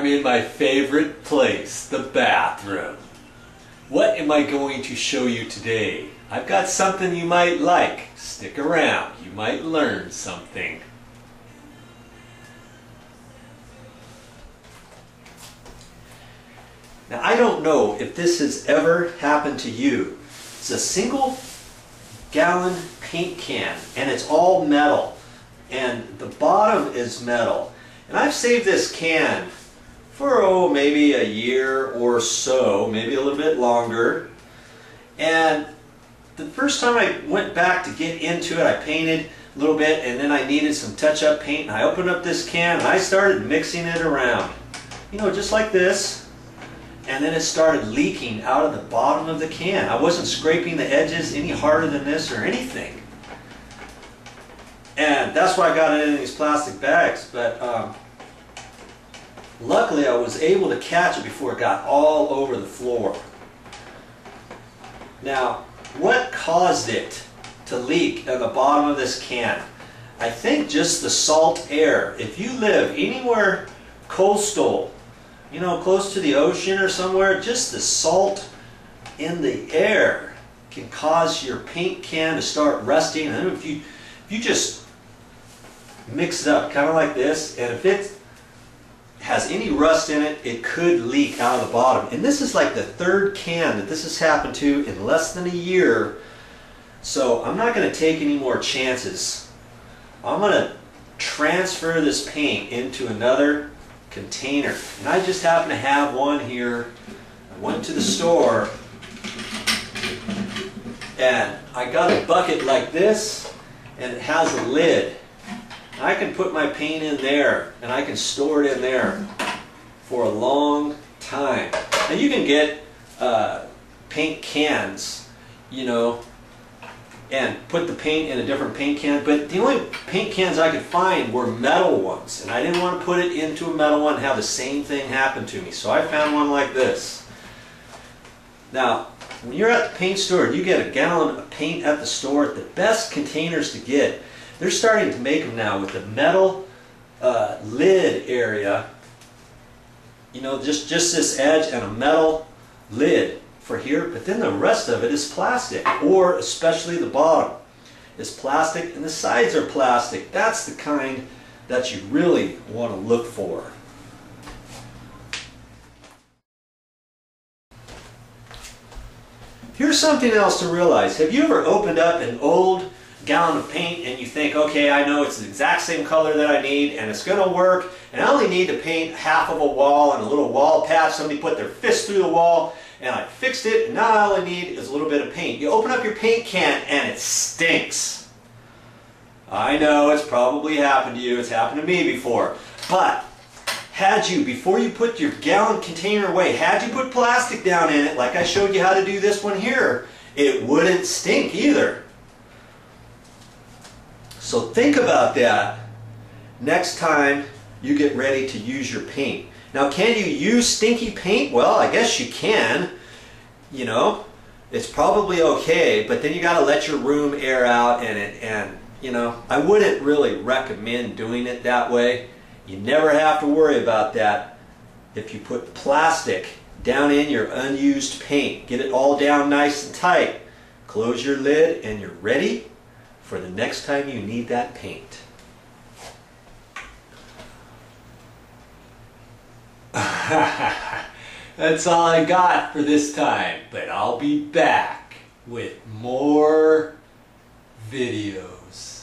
I'm in my favorite place, the bathroom. What am I going to show you today? I've got something you might like. Stick around, you might learn something. Now, I don't know if this has ever happened to you. It's a single gallon paint can and it's all metal and the bottom is metal. And I've saved this can for maybe a year or so, maybe a little bit longer. And the first time I went back to get into it, I painted a little bit and then I needed some touch-up paint and I opened up this can and I started mixing it around. You know, just like this. And then it started leaking out of the bottom of the can. I wasn't scraping the edges any harder than this or anything. And that's why I got it in these plastic bags. But luckily I was able to catch it before it got all over the floor. Now, what caused it to leak at the bottom of this can? I think just the salt air. If you live anywhere coastal, you know, close to the ocean or somewhere, just the salt in the air can cause your paint can to start rusting. And if you just mix it up kind of like this, and if it has any rust in it, it could leak out of the bottom. And this is like the third can that this has happened to in less than a year. So I'm not going to take any more chances. I'm going to transfer this paint into another container. And I just happen to have one here. I went to the store and I got a bucket like this and it has a lid. I can put my paint in there and I can store it in there for a long time. Now you can get paint cans, you know, and put the paint in a different paint can, but the only paint cans I could find were metal ones, and I didn't want to put it into a metal one and have the same thing happen to me, so I found one like this. Now, when you're at the paint store and you get a gallon of paint at the store, the best containers to get, they're starting to make them now with the metal lid area, you know, just this edge and a metal lid for here, but then the rest of it is plastic, or especially the bottom is plastic and the sides are plastic. That's the kind that you really want to look for. Here's something else to realize. Have you ever opened up an old gallon of paint and you think, okay, I know it's the exact same color that I need and it's going to work and I only need to paint half of a wall and a little wall patch. Somebody put their fist through the wall and I fixed it, and now all I need is a little bit of paint. You open up your paint can and it stinks. I know it's probably happened to you, it's happened to me before. But had you, before you put your gallon container away, had you put plastic down in it, like I showed you how to do this one here, it wouldn't stink either. So think about that next time you get ready to use your paint. Now, can you use stinky paint? Well, I guess you can. You know, it's probably okay, but then you got to let your room air out and you know, I wouldn't really recommend doing it that way. You never have to worry about that if you put plastic down in your unused paint. Get it all down nice and tight. Close your lid and you're ready for the next time you need that paint. That's all I got for this time, but I'll be back with more videos.